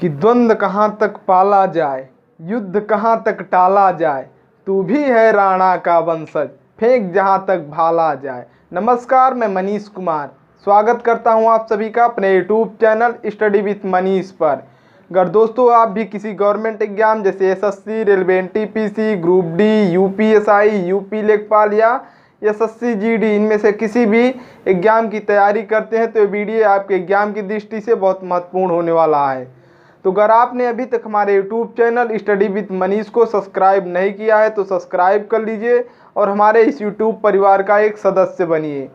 कि द्वंद्व कहाँ तक पाला जाए, युद्ध कहाँ तक टाला जाए, तू भी है राणा का वंशज, फेंक जहाँ तक भाला जाए। नमस्कार, मैं मनीष कुमार स्वागत करता हूं आप सभी का अपने YouTube channel study with Manish पर। अगर दोस्तों आप भी किसी गवर्नमेंट एग्जाम जैसे SSC, railway NTPC, group D, UPSI, UP लेखपाल या एसएससी जीडी इनमें से किसी भी एग्जाम की तैयारी करते हैं तो ये वीडियो आपके एग्जाम की दृष्टि से बहुत महत्वपूर्ण होने वाला है। तो अगर आपने अभी तक हमारे YouTube channel study with Manish को सब्सक्राइब नहीं किया है तो सब्सक्राइब कर लीजिए और हमारे इस यूट्यूब परिवार का एक सदस्य बनिए।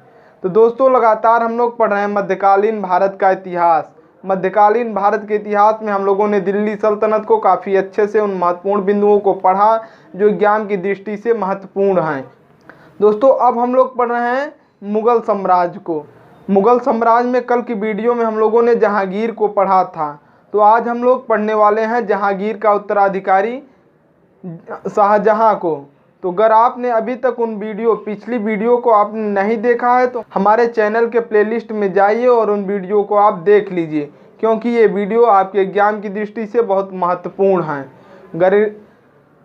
तो दोस्तों लगातार हम लोग पढ़ रहे हैं मध्यकालीन भारत का इतिहास। मध्यकालीन भारत के इतिहास में हम लोगों ने दिल्ली सल्तनत को काफ़ी अच्छे से उन महत्वपूर्ण बिंदुओं को पढ़ा जो एग्जाम की दृष्टि से महत्वपूर्ण हैं। दोस्तों अब हम लोग पढ़ रहे हैं मुग़ल साम्राज्य को। मुग़ल साम्राज्य में कल की वीडियो में हम लोगों ने जहांगीर को पढ़ा था, तो आज हम लोग पढ़ने वाले हैं जहांगीर का उत्तराधिकारी शाहजहां को। तो अगर आपने अभी तक पिछली वीडियो को आपने नहीं देखा है तो हमारे चैनल के प्लेलिस्ट में जाइए और उन वीडियो को आप देख लीजिए, क्योंकि ये वीडियो आपके एग्जाम की दृष्टि से बहुत महत्वपूर्ण है। अगर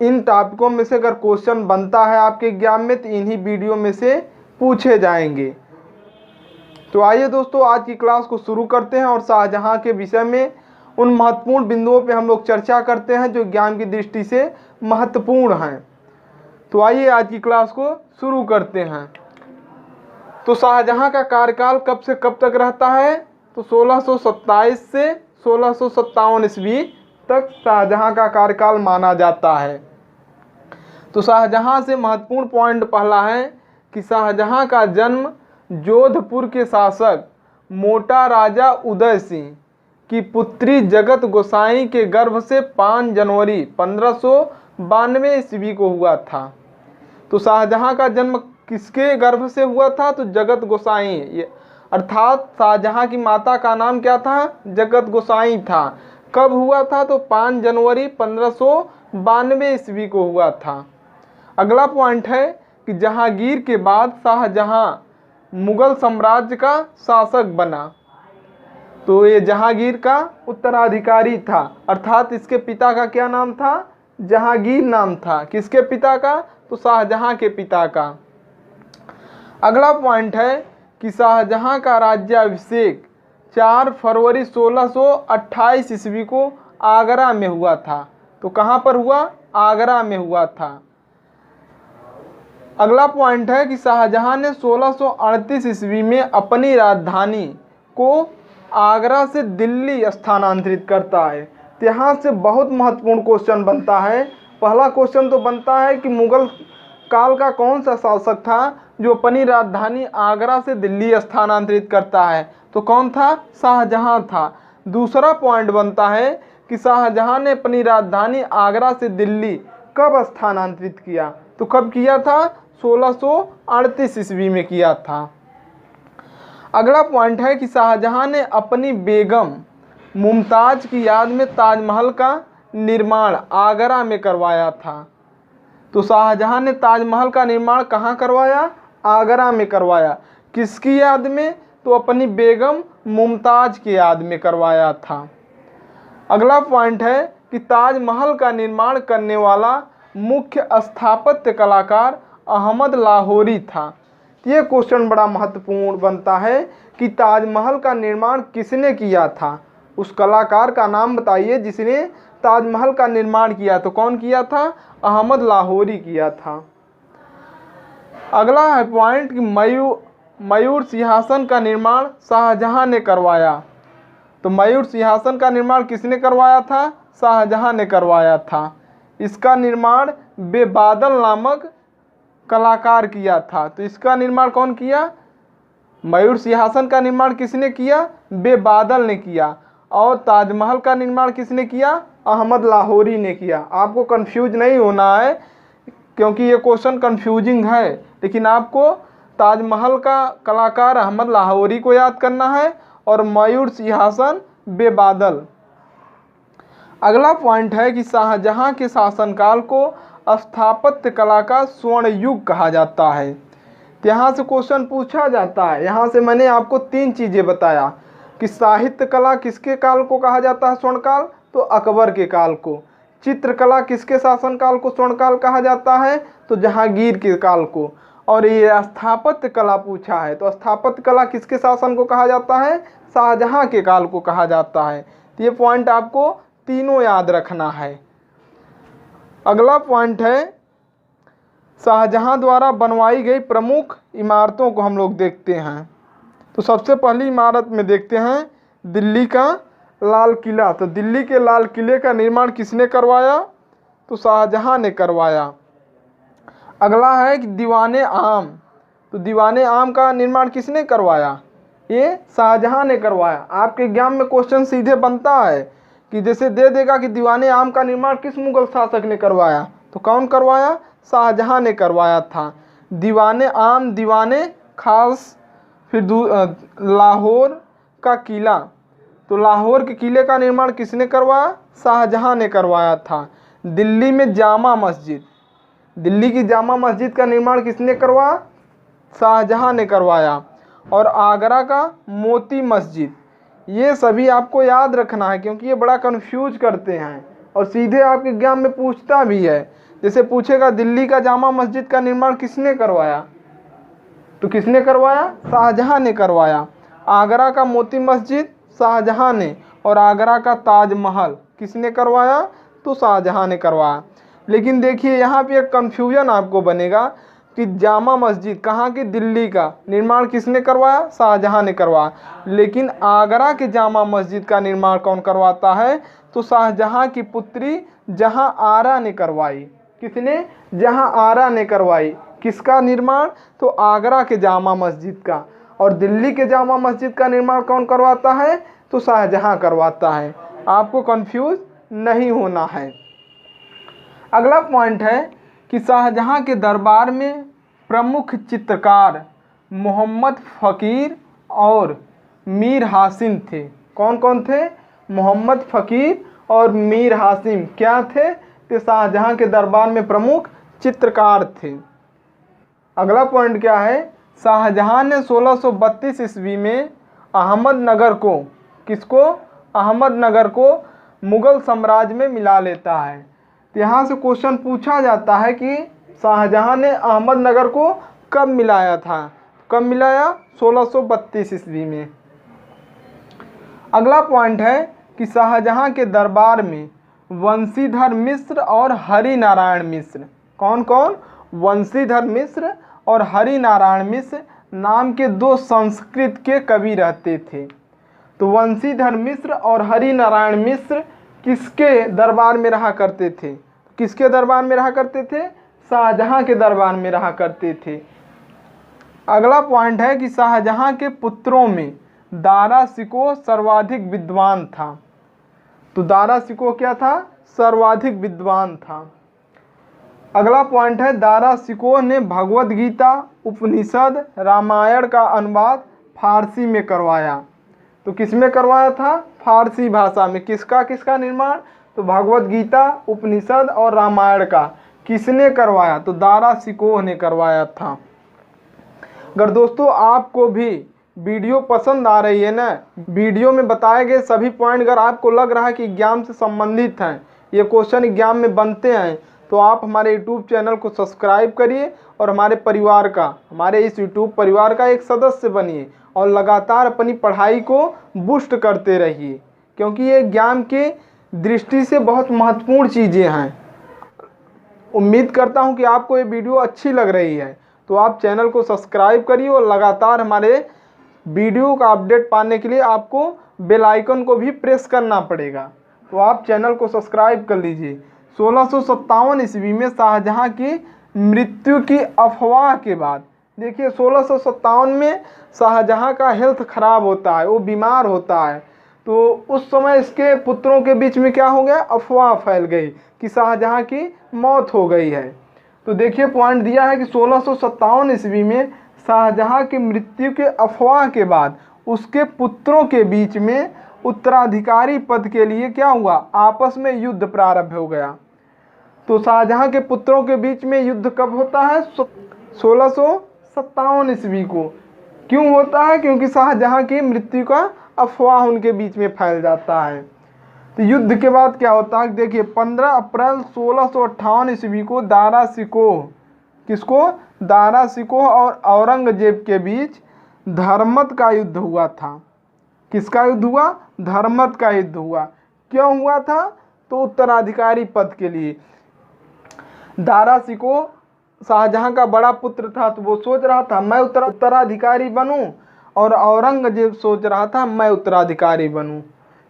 इन टॉपिकों में से अगर क्वेश्चन बनता है आपके एग्जाम में तो इन्हीं वीडियो में से पूछे जाएंगे। तो आइए दोस्तों आज की क्लास को शुरू करते हैं और शाहजहां के विषय में उन महत्वपूर्ण बिंदुओं पे हम लोग चर्चा करते हैं जो एग्जाम की दृष्टि से महत्वपूर्ण हैं। तो आइए आज की क्लास को शुरू करते हैं। तो शाहजहां का कार्यकाल कब से कब तक रहता है? तो 1627 से 1657 ईस्वी तक शाहजहां का कार्यकाल माना जाता है। तो शाहजहां से महत्वपूर्ण पॉइंट पहला है कि शाहजहां का जन्म जोधपुर के शासक मोटा राजा उदय सिंह की पुत्री जगत गोसाई के गर्भ से 5 जनवरी 1592 ईस्वी को हुआ था। तो शाहजहां का जन्म किसके गर्भ से हुआ था? तो जगत गोसाई, अर्थात शाहजहां की माता का नाम क्या था? जगत गोसाई था। कब हुआ था? तो 5 जनवरी 1592 ईस्वी को हुआ था। अगला पॉइंट है कि जहांगीर के बाद शाहजहां मुगल साम्राज्य का शासक बना। तो ये जहांगीर का उत्तराधिकारी था, अर्थात इसके पिता का क्या नाम था? जहांगीर नाम था। किसके पिता का? तो शाहजहां के पिता का। अगला पॉइंट है कि शाहजहां का राज्याभिषेक 4 फरवरी 1628 ईस्वी को आगरा में हुआ था। तो कहाँ पर हुआ? आगरा में हुआ था। अगला पॉइंट है कि शाहजहां ने 1638 ईस्वी में अपनी राजधानी को आगरा से दिल्ली स्थानांतरित करता है। तो यहाँ से बहुत महत्वपूर्ण क्वेश्चन बनता है। पहला क्वेश्चन तो बनता है कि मुगल काल का कौन सा शासक था जो अपनी राजधानी आगरा से दिल्ली स्थानांतरित करता है? तो कौन था? शाहजहां था। दूसरा पॉइंट बनता है कि शाहजहां ने अपनी राजधानी आगरा से दिल्ली कब स्थानांतरित किया? तो कब किया था? 1638 ईस्वी में किया था। अगला पॉइंट है कि शाहजहां ने अपनी बेगम मुमताज की याद में ताजमहल का निर्माण आगरा में करवाया था। तो शाहजहां ने ताजमहल का निर्माण कहाँ करवाया? आगरा में करवाया। किसकी याद में? तो अपनी बेगम मुमताज की याद में करवाया था। अगला पॉइंट है कि ताजमहल का निर्माण करने वाला मुख्य स्थापत्य कलाकार अहमद लाहौरी था। ये क्वेश्चन बड़ा महत्वपूर्ण बनता है कि ताजमहल का निर्माण किसने किया था? उस कलाकार का नाम बताइए जिसने ताजमहल का निर्माण किया। तो कौन किया था? अहमद लाहौरी किया था। अगला है पॉइंट कि मयूर सिंहासन का निर्माण शाहजहां ने करवाया। तो मयूर सिंहासन का निर्माण किसने करवाया था? शाहजहां ने करवाया था। इसका निर्माण बेबादल नामक कलाकार किया था। तो इसका निर्माण कौन किया? मयूर सिंहासन का निर्माण किसने किया? बेबादल ने किया। और ताजमहल का निर्माण किसने किया? अहमद लाहौरी ने किया। आपको कंफ्यूज नहीं होना है क्योंकि ये क्वेश्चन कंफ्यूजिंग है, लेकिन आपको ताजमहल का कलाकार अहमद लाहौरी को याद करना है और मयूर सिंहासन बेबादल। अगला पॉइंट है कि शाहजहां के शासनकाल को स्थापत्य कला का स्वर्ण युग कहा जाता है। तो यहाँ से क्वेश्चन पूछा जाता है। यहाँ से मैंने आपको 3 चीज़ें बताया कि साहित्य कला किसके काल को कहा जाता है स्वर्ण काल? तो अकबर के काल को। चित्रकला किसके शासनकाल को स्वर्णकाल कहा जाता है? तो जहांगीर के काल को। और ये स्थापत्य कला पूछा है, तो स्थापत्य कला किसके शासन को कहा जाता है? शाहजहां के काल को कहा जाता है। तो ये पॉइंट आपको तीनों याद रखना है। अगला पॉइंट है शाहजहां द्वारा बनवाई गई प्रमुख इमारतों को हम लोग देखते हैं। तो सबसे पहली इमारत में देखते हैं दिल्ली का लाल किला। तो दिल्ली के लाल किले का निर्माण किसने करवाया? तो शाहजहां ने करवाया। अगला है कि दीवाने आम। तो दीवाने आम का निर्माण किसने करवाया? ये शाहजहां ने करवाया। आपके एग्जाम में क्वेश्चन सीधे बनता है कि जैसे दे देगा कि दीवाने आम का निर्माण किस मुगल शासक ने करवाया, तो कौन करवाया? शाहजहां ने करवाया था। दीवाने आम, दीवाने खास, फिर लाहौर का किला। तो लाहौर के किले का निर्माण किसने करवाया? शाहजहां ने करवाया था। दिल्ली में जामा मस्जिद, दिल्ली की जामा मस्जिद का निर्माण किसने करवाया? शाहजहां ने करवाया। और आगरा का मोती मस्जिद, ये सभी आपको याद रखना है क्योंकि ये बड़ा कंफ्यूज करते हैं और सीधे आपके एग्जाम में पूछता भी है। जैसे पूछेगा दिल्ली का जामा मस्जिद का निर्माण किसने करवाया, तो किसने करवाया? शाहजहां ने करवाया। आगरा का मोती मस्जिद शाहजहां ने, और आगरा का ताजमहल किसने करवाया? तो शाहजहां ने करवाया। लेकिन देखिए यहाँ पे एक कन्फ्यूजन आपको बनेगा कि जामा मस्जिद कहाँ की? दिल्ली का निर्माण किसने करवाया? शाहजहां ने करवाया। लेकिन आगरा के जामा मस्जिद का निर्माण कौन करवाता है? तो शाहजहां की पुत्री जहां आरा ने करवाई। किसने? जहां आरा ने करवाई। किसका निर्माण? तो आगरा के जामा मस्जिद का। और दिल्ली के जामा मस्जिद का निर्माण कौन करवाता है? तो शाहजहां करवाता है। आपको कंफ्यूज नहीं होना है। अगला पॉइंट है कि शाहजहां के दरबार में प्रमुख चित्रकार मोहम्मद फ़कीर और मीर हासिम थे। कौन कौन थे? मोहम्मद फ़कीर और मीर हासिम क्या थे? तो शाहजहां के दरबार में प्रमुख चित्रकार थे। अगला पॉइंट क्या है? शाहजहां ने 1632 ईस्वी में अहमदनगर को, किसको? अहमदनगर को मुगल साम्राज्य में मिला लेता है। तो यहाँ से क्वेश्चन पूछा जाता है कि शाहजहां ने अहमदनगर को कब मिलाया था? कब मिलाया? 1632 ईस्वी में। अगला पॉइंट है कि शाहजहां के दरबार में वंशीधर मिश्र और हरि नारायण मिश्र, कौन कौन? वंशीधर मिश्र और हरि नारायण मिश्र नाम के दो संस्कृत के कवि रहते थे। तो वंशीधर मिश्र और हरि नारायण मिश्र किसके दरबार में रहा करते थे? किसके दरबार में रहा करते थे? शाहजहां के दरबार में रहा करते थे। अगला पॉइंट है कि शाहजहां के पुत्रों में दारा शिकोह सर्वाधिक विद्वान था। तो दारा शिकोह क्या था? सर्वाधिक विद्वान था। अगला पॉइंट है दारा शिकोह ने भगवद गीता, उपनिषद, रामायण का अनुवाद फारसी में करवाया। तो किस में करवाया था? फारसी भाषा में। किसका किसका निर्माण? तो भगवद गीता, उपनिषद और रामायण का किसने करवाया? तो दारा शिकोह ने करवाया था। अगर दोस्तों आपको भी वीडियो पसंद आ रही है ना, वीडियो में बताए गए सभी पॉइंट अगर आपको लग रहा है कि एग्जाम से संबंधित हैं, ये क्वेश्चन एग्जाम में बनते हैं, तो आप हमारे यूट्यूब चैनल को सब्सक्राइब करिए और हमारे परिवार का, हमारे इस यूट्यूब परिवार का एक सदस्य बनिए और लगातार अपनी पढ़ाई को बूस्ट करते रहिए, क्योंकि ये एग्जाम की दृष्टि से बहुत महत्वपूर्ण चीज़ें हैं। उम्मीद करता हूँ कि आपको ये वीडियो अच्छी लग रही है, तो आप चैनल को सब्सक्राइब करिए और लगातार हमारे वीडियो का अपडेट पाने के लिए आपको बेल आइकन को भी प्रेस करना पड़ेगा। तो आप चैनल को सब्सक्राइब कर लीजिए। 1657 ईस्वी में शाहजहां की मृत्यु की अफवाह के बाद, देखिए 1657 में शाहजहां का हेल्थ खराब होता है, वो बीमार होता है। तो उस समय इसके पुत्रों के बीच में क्या हो गया? अफवाह फैल गई कि शाहजहां की मौत हो गई है। तो देखिए पॉइंट दिया है कि 1657 ईस्वी में शाहजहां की मृत्यु के अफवाह के बाद उसके पुत्रों के बीच में उत्तराधिकारी पद के लिए क्या हुआ? आपस में युद्ध प्रारंभ हो गया। तो शाहजहां के पुत्रों के बीच में युद्ध कब होता है? 1657 ईस्वी को। क्यों होता है? क्योंकि शाहजहां की मृत्यु का अफवाह उनके बीच में फैल जाता है। तो युद्ध के बाद क्या होता है, देखिए 15 अप्रैल 1658 ईस्वी को दारा शिकोह, किसको, दारा शिकोह और औरंगजेब के बीच धर्मत का युद्ध हुआ था। किसका युद्ध हुआ, धर्मत का युद्ध हुआ। क्यों हुआ था, तो उत्तराधिकारी पद के लिए। दारा शिकोह शाहजहां का बड़ा पुत्र था, तो वो सोच रहा था मैं उत्तराधिकारी बनूं, और औरंगजेब सोच रहा था मैं उत्तराधिकारी बनूं।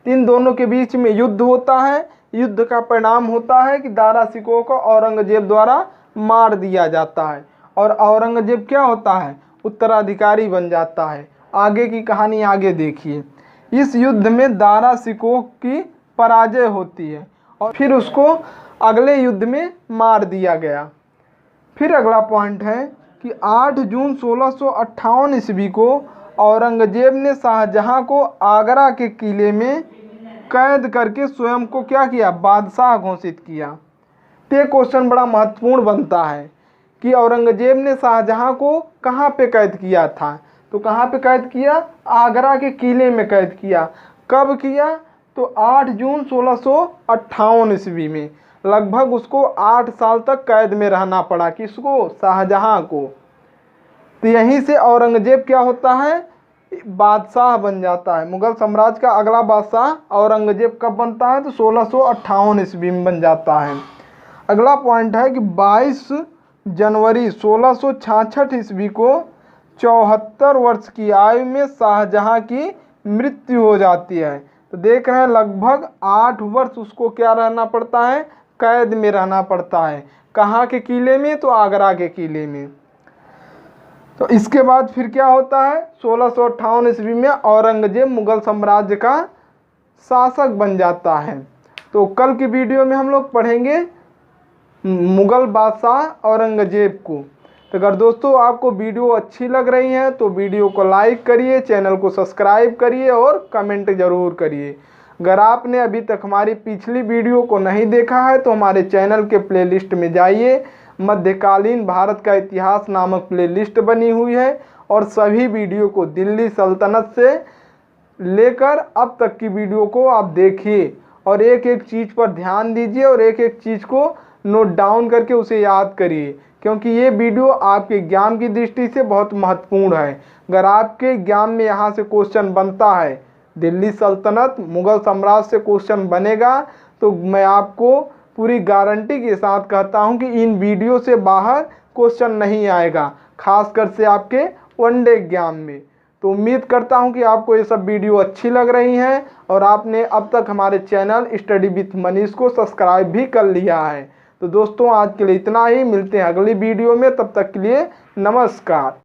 इन दोनों के बीच में युद्ध होता है। युद्ध का परिणाम होता है कि दारा शिकोह को औरंगजेब द्वारा मार दिया जाता है, और औरंगजेब क्या होता है, उत्तराधिकारी बन जाता है। आगे की कहानी आगे देखिए। इस युद्ध में दारा शिकोह की पराजय होती है और फिर उसको अगले युद्ध में मार दिया गया। फिर अगला पॉइंट है कि 8 जून 1658 ईस्वी को औरंगजेब ने शाहजहां को आगरा के किले में कैद करके स्वयं को क्या किया, बादशाह घोषित किया। तो ये क्वेश्चन बड़ा महत्वपूर्ण बनता है कि औरंगजेब ने शाहजहां को कहाँ पे कैद किया था, तो कहाँ पे कैद किया, आगरा के किले में कैद किया। कब किया, तो 8 जून 1658 ईस्वी में। लगभग उसको 8 साल तक कैद में रहना पड़ा, किसको, शाहजहां को। तो यहीं से औरंगजेब क्या होता है, बादशाह बन जाता है। मुगल साम्राज्य का अगला बादशाह औरंगजेब कब बनता है, तो 1658 ईस्वी में बन जाता है। अगला पॉइंट है कि 22 जनवरी 1666 ईस्वी को 74 वर्ष की आयु में शाहजहां की मृत्यु हो जाती है। तो देख रहे हैं लगभग 8 वर्ष उसको क्या रहना पड़ता है, कैद में रहना पड़ता है। कहाँ के किले में, तो आगरा के किले में। तो इसके बाद फिर क्या होता है, 1658 ईस्वी में औरंगजेब मुगल साम्राज्य का शासक बन जाता है। तो कल की वीडियो में हम लोग पढ़ेंगे मुगल बादशाह औरंगजेब को। तो अगर दोस्तों आपको वीडियो अच्छी लग रही है तो वीडियो को लाइक करिए, चैनल को सब्सक्राइब करिए और कमेंट ज़रूर करिए। अगर आपने अभी तक हमारी पिछली वीडियो को नहीं देखा है तो हमारे चैनल के प्लेलिस्ट में जाइए। मध्यकालीन भारत का इतिहास नामक प्लेलिस्ट बनी हुई है और सभी वीडियो को दिल्ली सल्तनत से लेकर अब तक की वीडियो को आप देखिए और एक एक चीज़ पर ध्यान दीजिए और एक एक चीज़ को नोट डाउन करके उसे याद करिए, क्योंकि ये वीडियो आपके ज्ञान की दृष्टि से बहुत महत्वपूर्ण है। अगर आपके ज्ञान में यहाँ से क्वेश्चन बनता है, दिल्ली सल्तनत मुगल साम्राज्य से क्वेश्चन बनेगा, तो मैं आपको पूरी गारंटी के साथ कहता हूँ कि इन वीडियो से बाहर क्वेश्चन नहीं आएगा, खासकर से आपके वनडे एग्जाम में। तो उम्मीद करता हूँ कि आपको ये सब वीडियो अच्छी लग रही हैं और आपने अब तक हमारे चैनल स्टडी विथ मनीष को सब्सक्राइब भी कर लिया है। तो दोस्तों आज के लिए इतना ही, मिलते हैं अगली वीडियो में, तब तक के लिए नमस्कार।